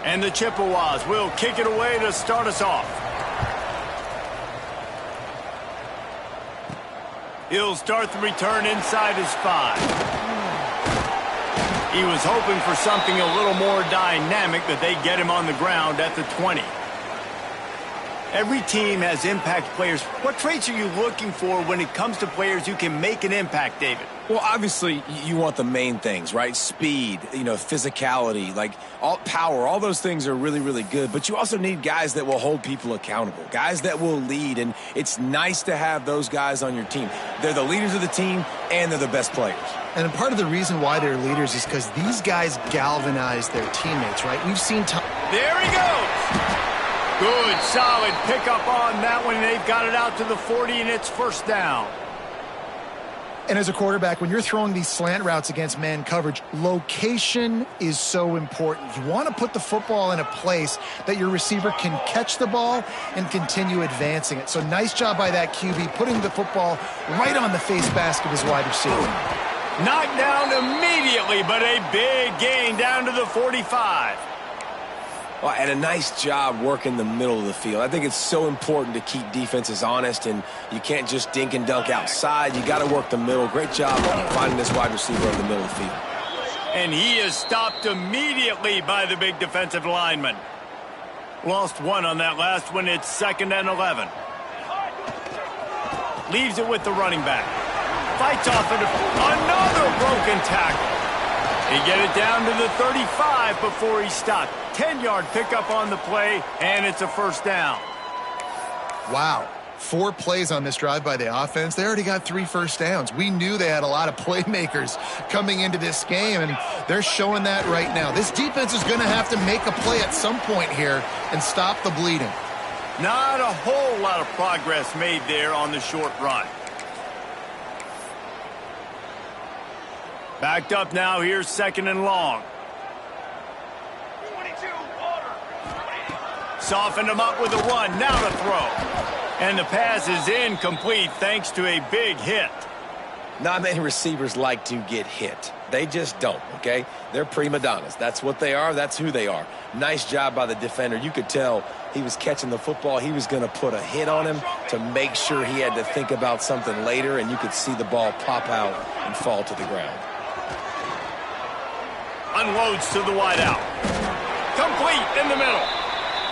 And the Chippewas will kick it away to start us off. He'll start the return inside his 5. He was hoping for something a little more dynamic, but they get him on the ground at the 20. Every team has impact players. What traits are you looking for when it comes to players who can make an impact, David? Well, obviously, you want the main things, right? Speed, physicality, power. All those things are really, really good. But you also need guys that will hold people accountable, guys that will lead. And it's nice to have those guys on your team. They're the leaders of the team, and they're the best players. And part of the reason why they're leaders is because these guys galvanize their teammates, right? We've seen time. There he goes. Good, solid pickup on that one. They've got it out to the 40, and it's first down. And as a quarterback, when you're throwing these slant routes against man coverage, location is so important. You want to put the football in a place that your receiver can catch the ball and continue advancing it. So nice job by that QB, putting the football right on the face mask of his wide receiver. Knocked down immediately, but a big gain down to the 45. Well, and a nice job working the middle of the field. I think it's so important to keep defenses honest, and you can't just dink and dunk outside. You got to work the middle. Great job finding this wide receiver in the middle of the field. And he is stopped immediately by the big defensive lineman. Lost one on that last one. It's 2nd and 11. Leaves it with the running back. Fights off it. Another broken tackle. He get it down to the 35 before he stopped. 10-yard pickup on the play, and it's a first down. Wow. 4 plays on this drive by the offense. They already got 3 first downs. We knew they had a lot of playmakers coming into this game, and they're showing that right now. This defense is going to have to make a play at some point here and stop the bleeding. Not a whole lot of progress made there on the short run. Backed up now. Here's 2nd and long. Softened him up with a run. Now to throw. And the pass is incomplete thanks to a big hit. Not many receivers like to get hit. They just don't, okay? They're prima donnas. That's what they are. That's who they are. Nice job by the defender. You could tell he was catching the football. He was going to put a hit on him to make sure he had to think about something later, and you could see the ball pop out and fall to the ground. Unloads to the wideout. Complete in the middle.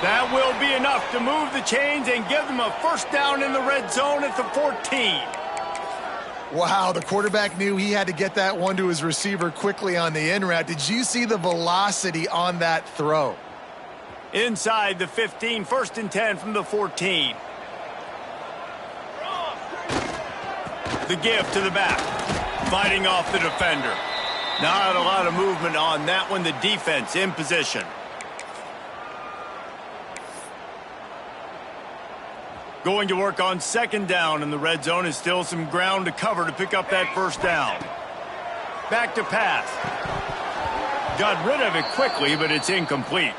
That will be enough to move the chains and give them a first down in the red zone at the 14. Wow, the quarterback knew he had to get that one to his receiver quickly on the in route. Did you see the velocity on that throw? Inside the 15, 1st and 10 from the 14. The give to the back. Fighting off the defender. Not a lot of movement on that one. The defense in position. Going to work on 2nd down in the red zone. Is still some ground to cover to pick up that first down. Back to pass. Got rid of it quickly, but it's incomplete.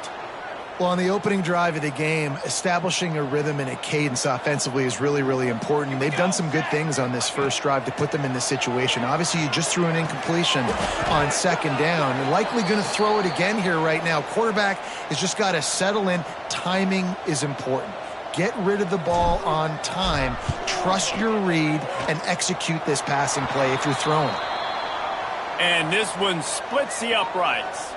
Well, on the opening drive of the game, establishing a rhythm and a cadence offensively is really, really important. And they've done some good things on this first drive to put them in this situation. Obviously, you just threw an incompletion on 2nd down. You're likely going to throw it again here right now. Quarterback has just got to settle in. Timing is important. Get rid of the ball on time. Trust your read and execute this passing play if you're throwing it. And this one splits the uprights.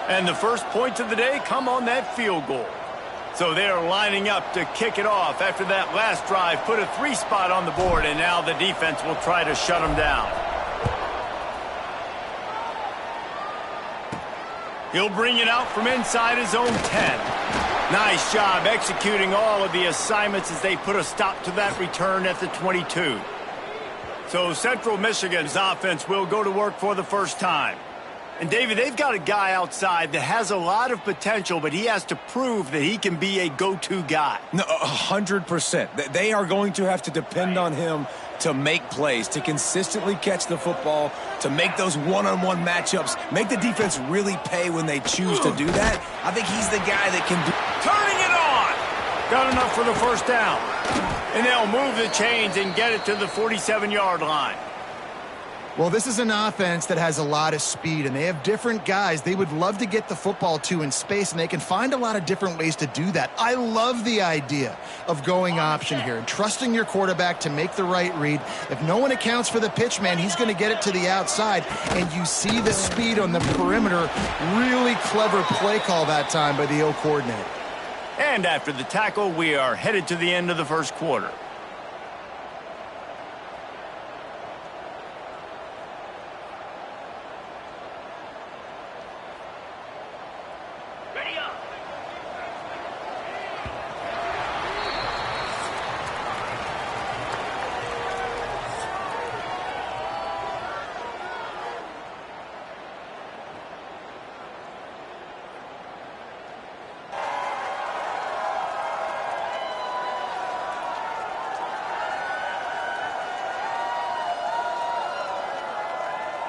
And the first points of the day come on that field goal. So they're lining up to kick it off after that last drive. Put a 3 spot on the board, and now the defense will try to shut them down. He'll bring it out from inside his own 10. Nice job executing all of the assignments as they put a stop to that return at the 22. So Central Michigan's offense will go to work for the first time. And, David, they've got a guy outside that has a lot of potential, but he has to prove that he can be a go-to guy. No, 100%. They are going to have to depend on him to make plays, to consistently catch the football, to make those one-on-one matchups, make the defense really pay when they choose to do that. I think he's the guy that can do. Turning it on! Got enough for the first down. And they'll move the chains and get it to the 47-yard line. Well, this is an offense that has a lot of speed, and they have different guys they would love to get the football to in space, and they can find a lot of different ways to do that. I love the idea of going option here and trusting your quarterback to make the right read. If no one accounts for the pitch, man, he's going to get it to the outside, and you see the speed on the perimeter. Really clever play call that time by the O coordinator. And after the tackle, we are headed to the end of the first quarter.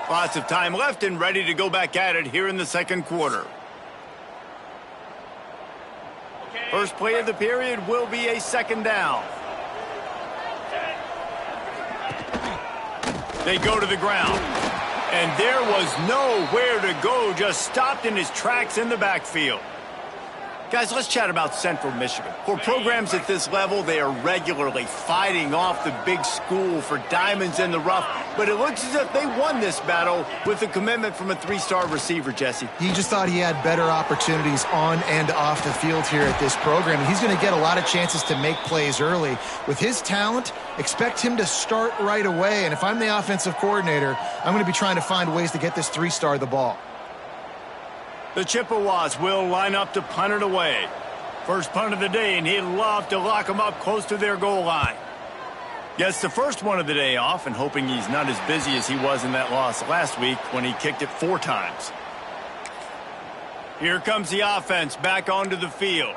Lots of time left and ready to go back at it here in the second quarter. First play of the period will be a second down. They go to the ground. And there was nowhere to go, just stopped in his tracks in the backfield. Guys, let's chat about Central Michigan. For programs at this level, they are regularly fighting off the big school for diamonds in the rough. But it looks as if they won this battle with a commitment from a three-star receiver, Jesse. He just thought he had better opportunities on and off the field here at this program. And he's going to get a lot of chances to make plays early. With his talent, expect him to start right away. And if I'm the offensive coordinator, I'm going to be trying to find ways to get this three-star the ball. The Chippewas will line up to punt it away. First punt of the day, and he'd love to lock them up close to their goal line. Gets the first one of the day off, and hoping he's not as busy as he was in that loss last week when he kicked it 4 times. Here comes the offense back onto the field.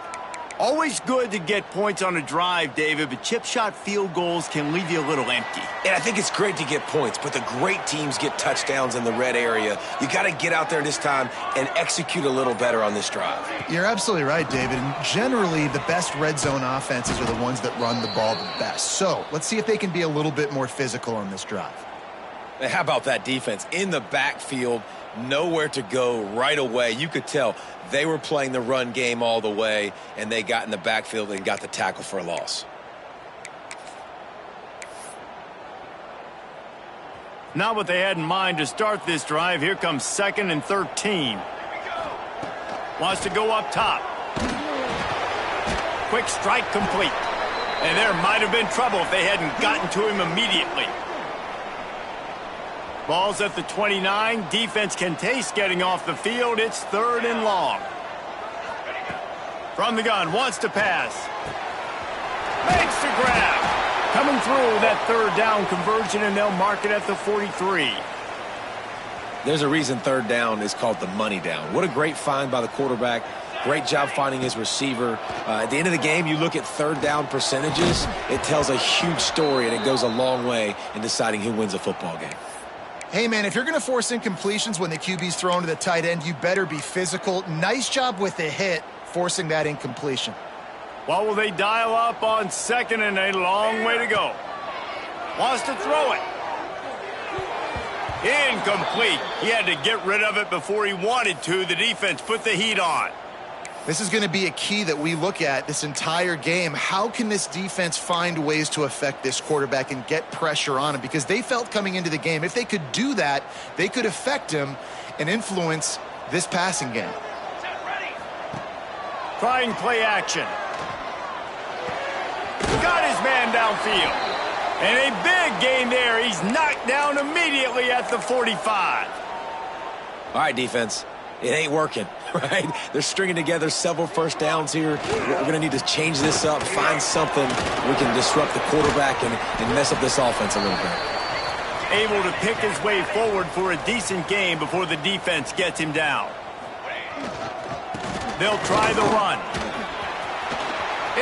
Always good to get points on a drive, David, but chip shot field goals can leave you a little empty. And I think it's great to get points, but the great teams get touchdowns in the red area. You got to get out there this time and execute a little better on this drive. You're absolutely right, David. And generally, the best red zone offenses are the ones that run the ball the best. So let's see if they can be a little bit more physical on this drive. How about that defense in the backfield? Nowhere to go right away. You could tell they were playing the run game all the way, and they got in the backfield and got the tackle for a loss. Not what they had in mind to start this drive. Here comes 2nd and 13. Wants to go up top. Quick strike complete. And there might have been trouble if they hadn't gotten to him immediately. Ball's at the 29. Defense can taste getting off the field. It's 3rd and long. From the gun, wants to pass. Makes the grab. Coming through that 3rd down conversion, and they'll mark it at the 43. There's a reason 3rd down is called the money down. What a great find by the quarterback. Great job finding his receiver. At the end of the game, you look at 3rd down percentages. It tells a huge story, and it goes a long way in deciding who wins a football game. Hey, man, if you're going to force incompletions when the QB's thrown to the tight end, you better be physical. Nice job with the hit, forcing that incompletion. What will they dial up on 2nd and a long way to go? Wants to throw it. Incomplete. He had to get rid of it before he wanted to. The defense put the heat on. This is going to be a key that we look at this entire game. How can this defense find ways to affect this quarterback and get pressure on him? Because they felt coming into the game, if they could do that, they could affect him and influence this passing game. Trying play action. Got his man downfield. And a big gain there. He's knocked down immediately at the 45. All right, defense. It ain't working, right? They're stringing together several first downs here. We're going to need to change this up, find something we can disrupt the quarterback and mess up this offense a little bit. Able to pick his way forward for a decent game before the defense gets him down. They'll try the run.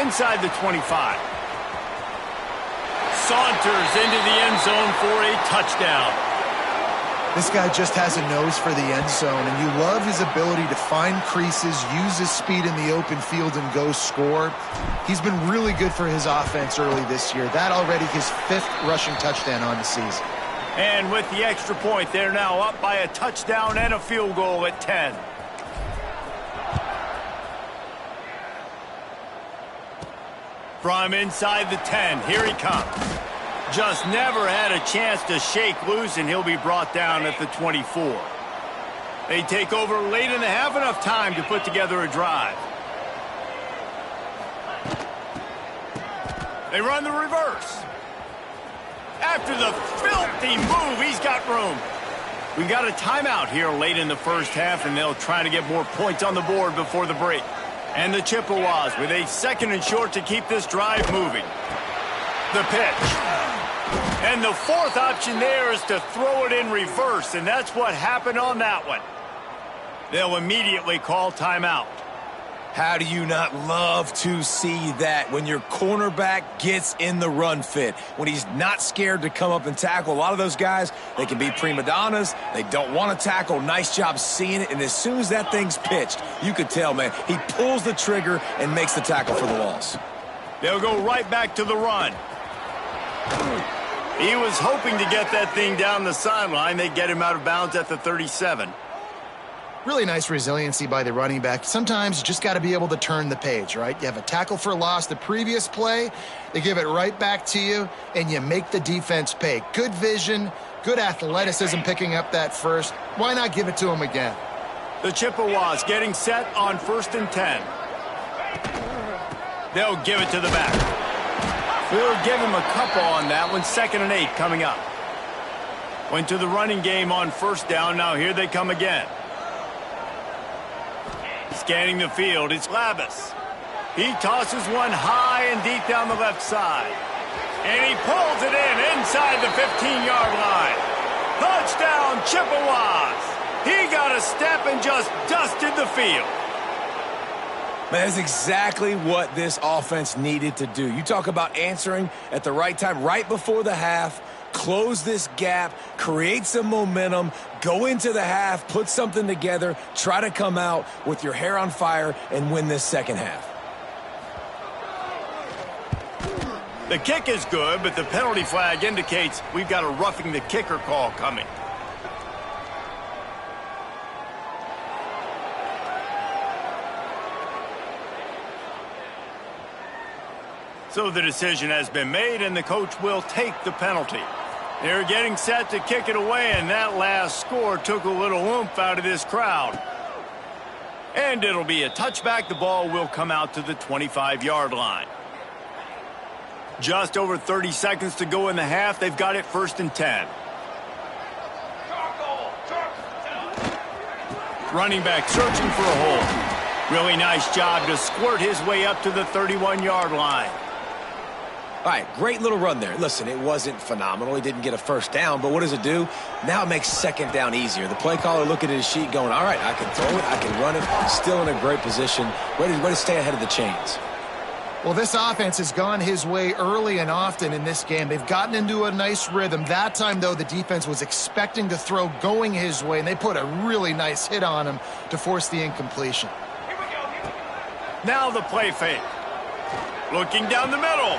Inside the 25. Saunters into the end zone for a touchdown. This guy just has a nose for the end zone, and you love his ability to find creases, use his speed in the open field, and go score. He's been really good for his offense early this year. That already his 5th rushing touchdown on the season. And with the extra point, they're now up by a touchdown and a field goal at 10. From inside the 10, here he comes. Just never had a chance to shake loose, and he'll be brought down at the 24. They take over late in the half, enough time to put together a drive. They run the reverse. After the filthy move, he's got room. We got a timeout here late in the first half, and they'll try to get more points on the board before the break. And the Chippewas with a 2nd and short to keep this drive moving. The pitch. And the 4th option there is to throw it in reverse, and that's what happened on that one. They'll immediately call timeout. How do you not love to see that when your cornerback gets in the run fit, when he's not scared to come up and tackle? A lot of those guys, they can be prima donnas. They don't want to tackle. Nice job seeing it. And as soon as that thing's pitched, you could tell, man, he pulls the trigger and makes the tackle for the loss. They'll go right back to the run. He was hoping to get that thing down the sideline. They get him out of bounds at the 37. Really nice resiliency by the running back. Sometimes you just got to be able to turn the page, right? You have a tackle for loss the previous play, they give it right back to you, and you make the defense pay. Good vision, good athleticism picking up that first. Why not give it to him again? The Chippewas getting set on 1st and 10. They'll give it to the back. They'll give him a couple on that one. 2nd and 8 coming up. Went to the running game on 1st down. Now here they come again. Scanning the field, it's Labus. He tosses one high and deep down the left side. And he pulls it in inside the 15-yard line. Touchdown, Chippewas. He got a step and just dusted the field. Man, that's exactly what this offense needed to do. You talk about answering at the right time, right before the half, close this gap, create some momentum, go into the half, put something together, try to come out with your hair on fire and win this second half. The kick is good, but the penalty flag indicates we've got a roughing the kicker call coming. So the decision has been made, and the coach will take the penalty. They're getting set to kick it away, and that last score took a little oomph out of this crowd. And it'll be a touchback. The ball will come out to the 25-yard line. Just over 30 seconds to go in the half. They've got it 1st and 10. Running back searching for a hole. Really nice job to squirt his way up to the 31-yard line. All right, great little run there. Listen, it wasn't phenomenal. He didn't get a 1st down, but what does it do? Now it makes 2nd down easier. The play caller looking at his sheet going, all right, I can throw it, I can run it, still in a great position, ready to stay ahead of the chains. Well, this offense has gone his way early and often in this game. They've gotten into a nice rhythm. That time, though, the defense was expecting to throw going his way, and they put a really nice hit on him to force the incompletion. Now the play fake. Looking down the middle.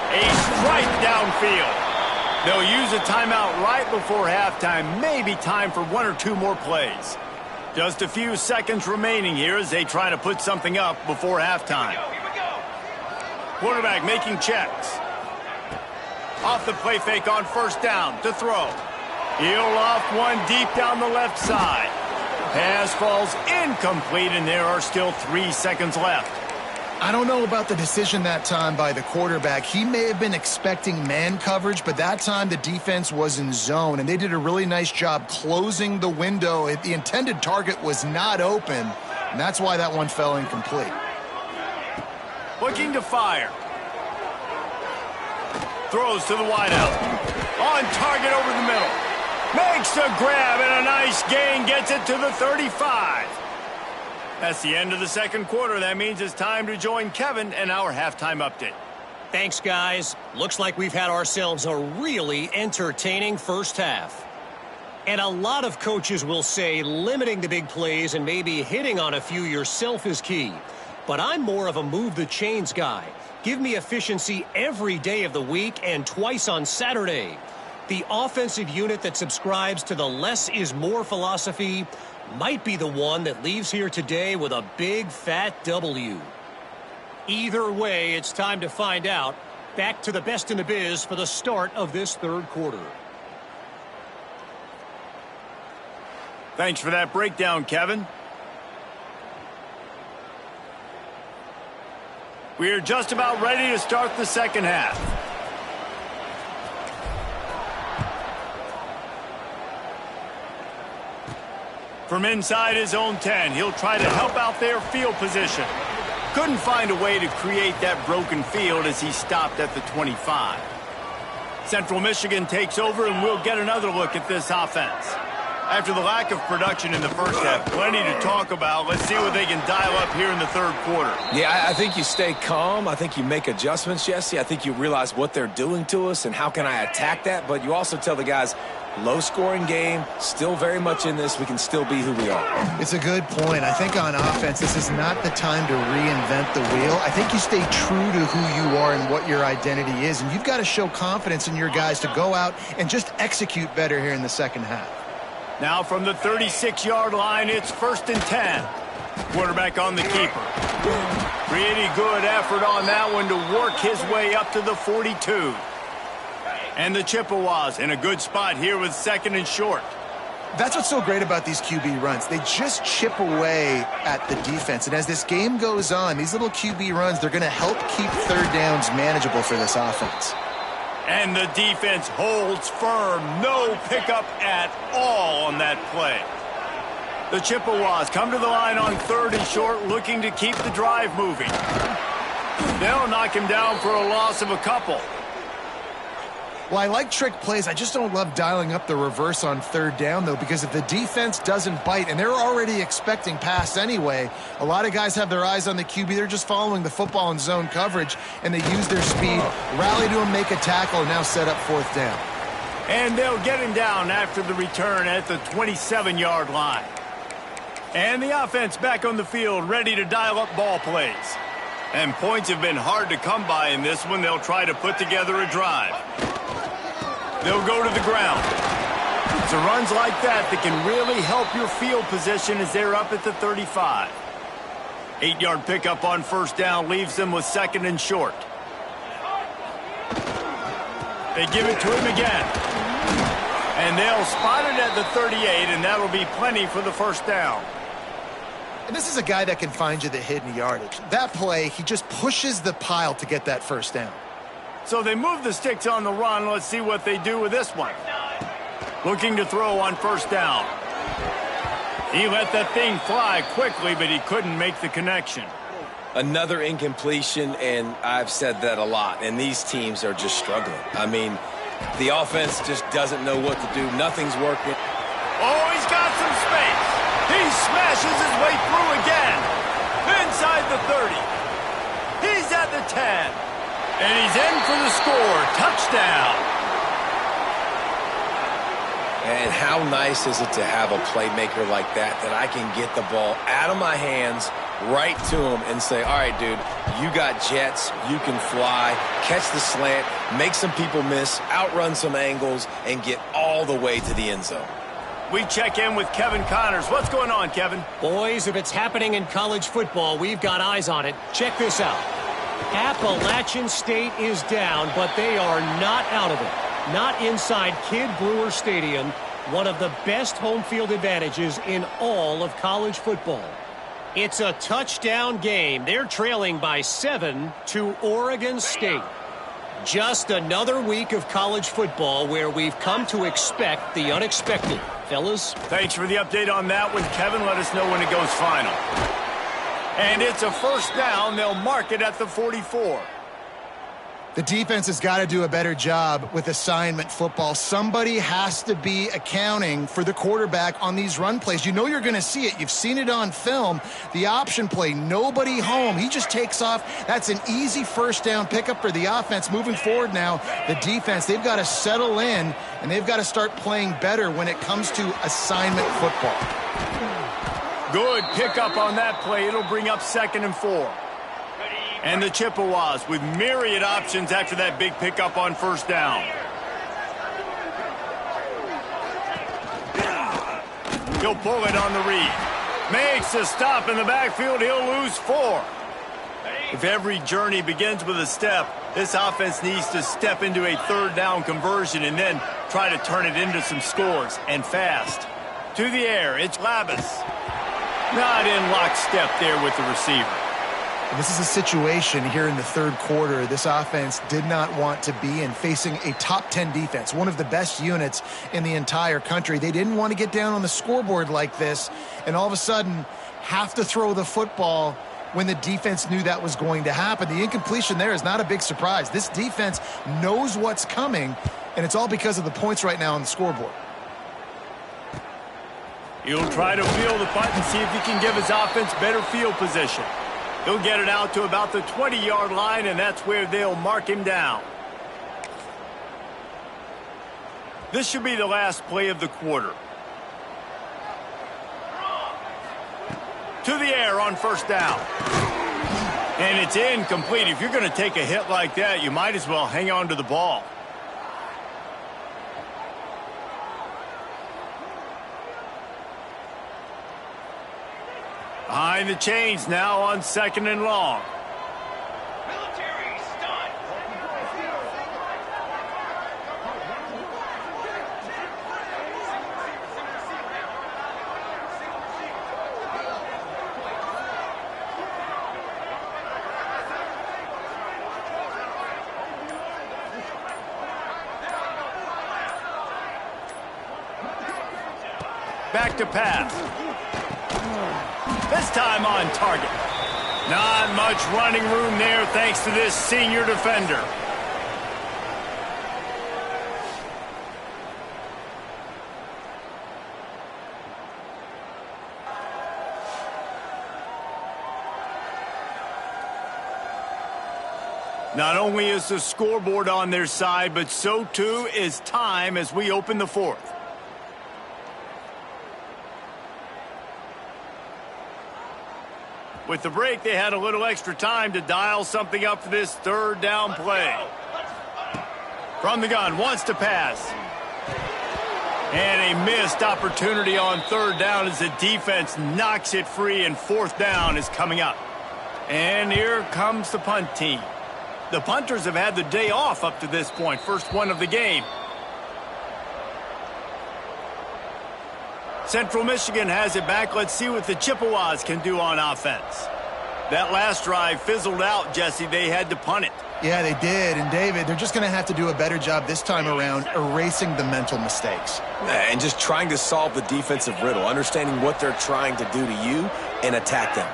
A strike downfield. They'll use a timeout right before halftime. Maybe time for 1 or 2 more plays. Just a few seconds remaining here as they try to put something up before halftime. Quarterback making checks. Off the play fake on 1st down to throw. He'll off one deep down the left side. Pass falls incomplete, and there are still 3 seconds left. I don't know about the decision that time by the quarterback. He may have been expecting man coverage, but that time the defense was in zone, and they did a really nice job closing the window. The intended target was not open, and that's why that one fell incomplete. Looking to fire. Throws to the wideout. On target over the middle. Makes the grab, and a nice gain gets it to the 35. That's the end of the second quarter. That means it's time to join Kevin and our halftime update. Thanks, guys. Looks like we've had ourselves a really entertaining first half. And a lot of coaches will say limiting the big plays and maybe hitting on a few yourself is key. But I'm more of a move the chains guy. Give me efficiency every day of the week and twice on Saturday. The offensive unit that subscribes to the less is more philosophy might be the one that leaves here today with a big fat W. Either way, it's time to find out. Back to the best in the biz for the start of this third quarter. Thanks for that breakdown, Kevin. We're just about ready to start the second half. From inside his own 10, he'll try to help out their field position. Couldn't find a way to create that broken field as he stopped at the 25. Central Michigan takes over, and we'll get another look at this offense. After the lack of production in the first half, plenty to talk about. Let's see what they can dial up here in the third quarter. Yeah, I think you stay calm. I think you make adjustments, Jesse. I think you realize what they're doing to us and how can I attack that. But you also tell the guys, low-scoring game, still very much in this. We can still be who we are. It's a good point. I think on offense, this is not the time to reinvent the wheel. I think you stay true to who you are and what your identity is, and you've got to show confidence in your guys to go out and just execute better here in the second half. Now from the 36-yard line, it's 1st and 10. Quarterback on the keeper. Pretty good effort on that one to work his way up to the 42. And the Chippewas in a good spot here with 2nd and short. That's what's so great about these QB runs. They just chip away at the defense. And as this game goes on, these little QB runs, they're going to help keep third downs manageable for this offense. And the defense holds firm. No pickup at all on that play. The Chippewas come to the line on 3rd and short, looking to keep the drive moving. They'll knock him down for a loss of a couple. Well, I like trick plays. I just don't love dialing up the reverse on 3rd down, though, because if the defense doesn't bite, and they're already expecting pass anyway, a lot of guys have their eyes on the QB. They're just following the football in zone coverage, and they use their speed, rally to him, make a tackle, and now set up 4th down. And they'll get him down after the return at the 27-yard line. And the offense back on the field, ready to dial up ball plays. And points have been hard to come by in this one. They'll try to put together a drive. They'll go to the ground. It's the runs like that that can really help your field position as they're up at the 35. 8-yard pickup on 1st down leaves them with 2nd and short. They give it to him again. And they'll spot it at the 38, and that'll be plenty for the 1st down. And this is a guy that can find you the hidden yardage. That play, he just pushes the pile to get that 1st down. So they move the sticks on the run. Let's see what they do with this one. Looking to throw on 1st down. He let that thing fly quickly, but he couldn't make the connection. Another incompletion, and I've said that a lot, and these teams are just struggling. I mean, the offense just doesn't know what to do. Nothing's working. Oh, he's got some space. He smashes his way through again. Inside the 30. He's at the 10. And he's in for the score. Touchdown. And how nice is it to have a playmaker like that I can get the ball out of my hands, right to him, and say, all right, dude, you got jets, you can fly, catch the slant, make some people miss, outrun some angles, and get all the way to the end zone. We check in with Kevin Connors. What's going on, Kevin? Boys, if it's happening in college football, we've got eyes on it. Check this out. Appalachian State is down, but they are not out of it. Not inside Kid Brewer Stadium, one of the best home field advantages in all of college football. It's a touchdown game. They're trailing by 7 to Oregon State. Just another week of college football where we've come to expect the unexpected. Fellas? Thanks for the update on that one, Kevin. Let us know when it goes final. And it's a 1st down. They'll mark it at the 44. The defense has got to do a better job with assignment football. Somebody has to be accounting for the quarterback on these run plays. You know you're going to see it. You've seen it on film. The option play, nobody home. He just takes off. That's an easy 1st down pickup for the offense. Moving forward now, the defense, they've got to settle in, and they've got to start playing better when it comes to assignment football. Good pickup on that play. It'll bring up 2nd and 4. And the Chippewas with myriad options after that big pickup on 1st down. He'll pull it on the read. Makes a stop in the backfield. He'll lose 4. If every journey begins with a step, this offense needs to step into a third down conversion and then try to turn it into some scores, and fast. To the air, it's Labus. Not in lockstep there with the receiver. This is a situation here in the third quarter this offense did not want to be in, facing a top 10 defense, one of the best units in the entire country. They didn't want to get down on the scoreboard like this and all of a sudden have to throw the football when the defense knew that was going to happen. The incompletion there is not a big surprise. This defense knows what's coming, and it's all because of the points right now on the scoreboard. He'll try to field the punt and see if he can give his offense better field position. He'll get it out to about the 20-yard line, and that's where they'll mark him down. This should be the last play of the quarter. To the air on first down. And it's incomplete. If you're going to take a hit like that, you might as well hang on to the ball. Behind the chains now on 2nd and long. Military stunt. Back to pass. This time on target. Not much running room there thanks to this senior defender. Not only is the scoreboard on their side, but so too is time as we open the 4th. With the break, they had a little extra time to dial something up for this third down play. From the gun, wants to pass. And a missed opportunity on third down as the defense knocks it free, and 4th down is coming up. And here comes the punt team. The punters have had the day off up to this point, first one of the game. Central Michigan has it back. Let's see what the Chippewas can do on offense. That last drive fizzled out, Jesse. They had to punt it. Yeah, they did. And, David, they're just going to have to do a better job this time around erasing the mental mistakes. And just trying to solve the defensive riddle, understanding what they're trying to do to you and attack them.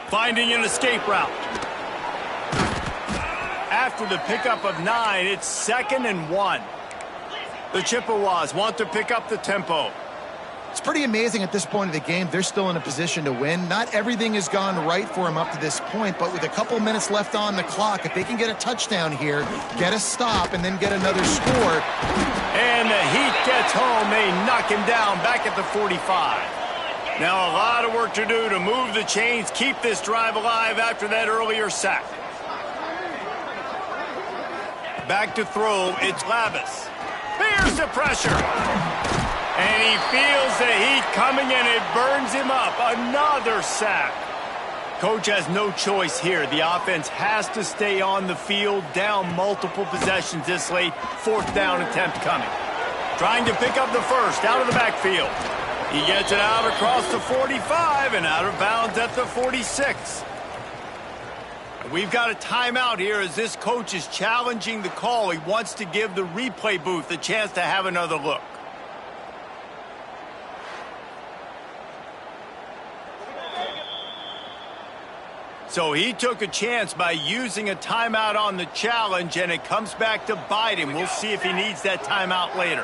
Finding an escape route. After the pickup of 9, it's 2nd and 1. The Chippewas want to pick up the tempo. It's pretty amazing at this point of the game. They're still in a position to win. Not everything has gone right for them up to this point, but with a couple minutes left on the clock, if they can get a touchdown here, get a stop, and then get another score. And the Heat gets home. They knock him down back at the 45. Now a lot of work to do to move the chains, keep this drive alive after that earlier sack. Back to throw, it's Labus. Fears the pressure. And he feels the heat coming, and it burns him up. Another sack. Coach has no choice here. The offense has to stay on the field, down multiple possessions this late. 4th down attempt coming. Trying to pick up the first out of the backfield. He gets it out across the 45 and out of bounds at the 46. We've got a timeout here as this coach is challenging the call. He wants to give the replay booth a chance to have another look. So he took a chance by using a timeout on the challenge, and it comes back to bite him. We'll see if he needs that timeout later.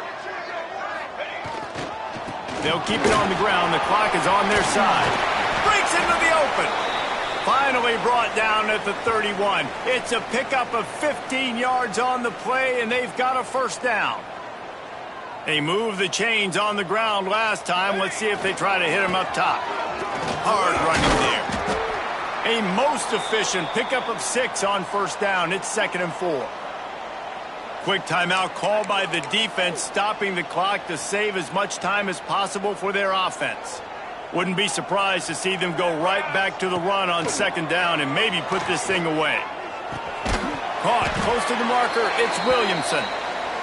They'll keep it on the ground. The clock is on their side. Breaks into the open. Finally brought down at the 31. It's a pickup of 15 yards on the play, and they've got a first down. They moved the chains on the ground last time. Let's see if they try to hit him up top. Hard running there. A most efficient pickup of 6 on first down. It's 2nd and 4. Quick timeout called by the defense, stopping the clock to save as much time as possible for their offense. Wouldn't be surprised to see them go right back to the run on second down and maybe put this thing away. Caught close to the marker, it's Williamson.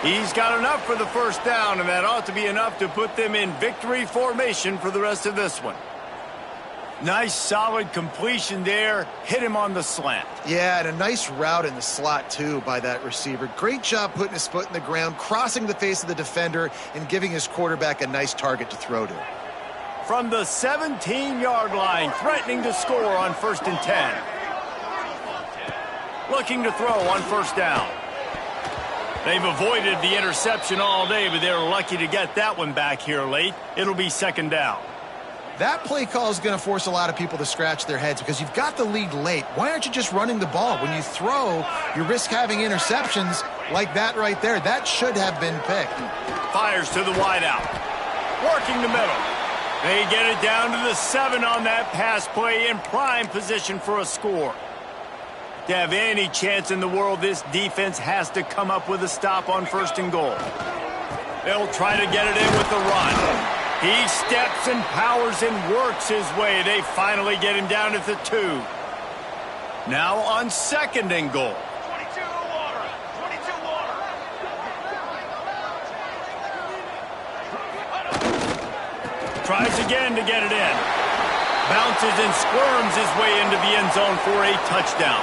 He's got enough for the first down, and that ought to be enough to put them in victory formation for the rest of this one. Nice, solid completion there. Hit him on the slant. Yeah, and a nice route in the slot, too, by that receiver. Great job putting his foot in the ground, crossing the face of the defender, and giving his quarterback a nice target to throw to. From the 17-yard line, threatening to score on 1st and 10. Looking to throw on first down. They've avoided the interception all day, but they're lucky to get that one back here late. It'll be second down. That play call is going to force a lot of people to scratch their heads because you've got the lead late. Why aren't you just running the ball? When you throw, you risk having interceptions like that right there. That should have been picked. Fires to the wideout. Working the middle. They get it down to the 7 on that pass play in prime position for a score. To have any chance in the world, this defense has to come up with a stop on 1st and goal. They'll try to get it in with the run. He steps and powers and works his way. They finally get him down at the 2. Now on 2nd and goal. 22 water. 22 water. Tries again to get it in. Bounces and squirms his way into the end zone for a touchdown.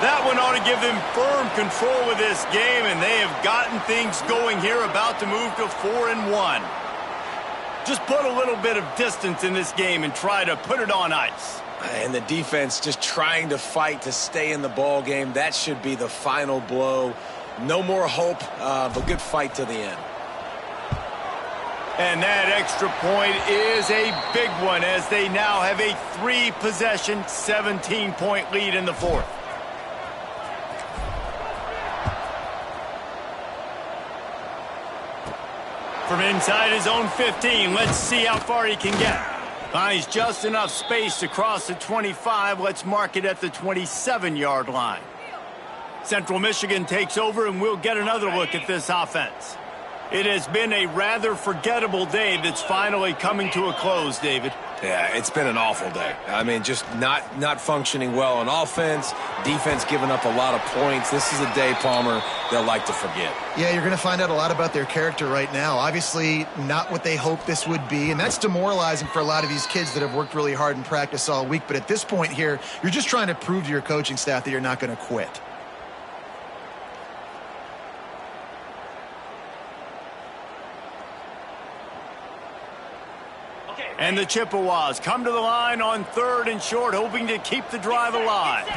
That one ought to give them firm control of this game, and they have gotten things going here, about to move to 4-1. Just put a little bit of distance in this game and try to put it on ice. And the defense just trying to fight to stay in the ball game. That should be the final blow. No more hope, but good fight to the end. And that extra point is a big one, as they now have a 3-possession, 17-point lead in the 4th. From inside his own 15, let's see how far he can get. Finds just enough space to cross the 25. Let's mark it at the 27-yard line. Central Michigan takes over, and we'll get another look at this offense. It has been a rather forgettable day that's finally coming to a close, David. Yeah, it's been an awful day. I mean, just not functioning well on offense. Defense giving up a lot of points. This is a day, Palmer, they'll like to forget. Yeah, you're going to find out a lot about their character right now. Obviously, not what they hoped this would be, and that's demoralizing for a lot of these kids that have worked really hard in practice all week. But at this point here, you're just trying to prove to your coaching staff that you're not going to quit. And the Chippewas come to the line on 3rd and short, hoping to keep the drive alive.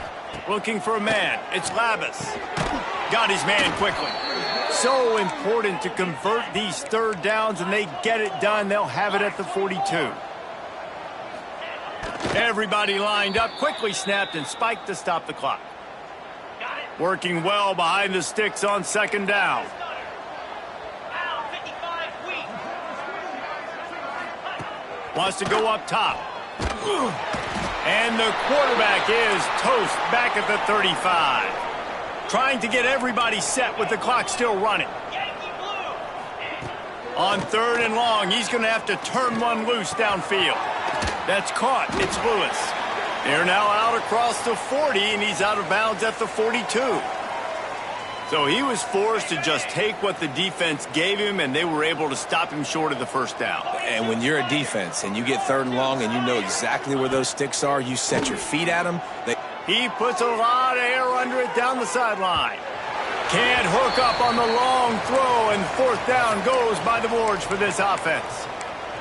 Looking for a man. It's Labus. Got his man quickly. So important to convert these 3rd downs, and they get it done. They'll have it at the 42. Everybody lined up, quickly snapped and spiked to stop the clock. Working well behind the sticks on 2nd down. Wants to go up top. And the quarterback is toast back at the 35. Trying to get everybody set with the clock still running. On 3rd and long, he's going to have to turn one loose downfield. That's caught. It's Lewis. They're now out across the 40, and he's out of bounds at the 42. So he was forced to just take what the defense gave him, and they were able to stop him short of the first down. And when you're a defense and you get 3rd and long and you know exactly where those sticks are, you set your feet at them. He puts a lot of air under it down the sideline. Can't hook up on the long throw, and 4th down goes by the boards for this offense.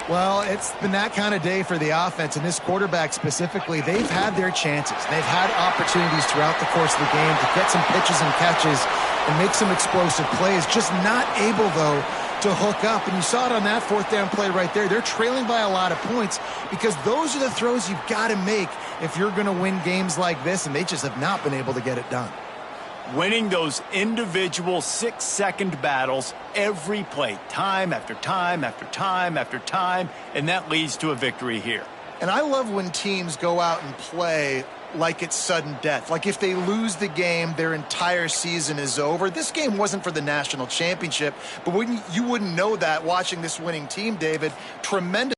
Well, it's been that kind of day for the offense, and this quarterback specifically, they've had their chances. They've had opportunities throughout the course of the game to get some pitches and catches and make some explosive plays, just not able, though, to hook up. And you saw it on that 4th down play right there. They're trailing by a lot of points because those are the throws you've got to make if you're going to win games like this, and they just have not been able to get it done. Winning those individual 6-second battles every play, time after time after time after time, and that leads to a victory here. And I love when teams go out and play like it's sudden death. Like if they lose the game, their entire season is over. This game wasn't for the national championship, but you wouldn't know that watching this winning team, David. Tremendous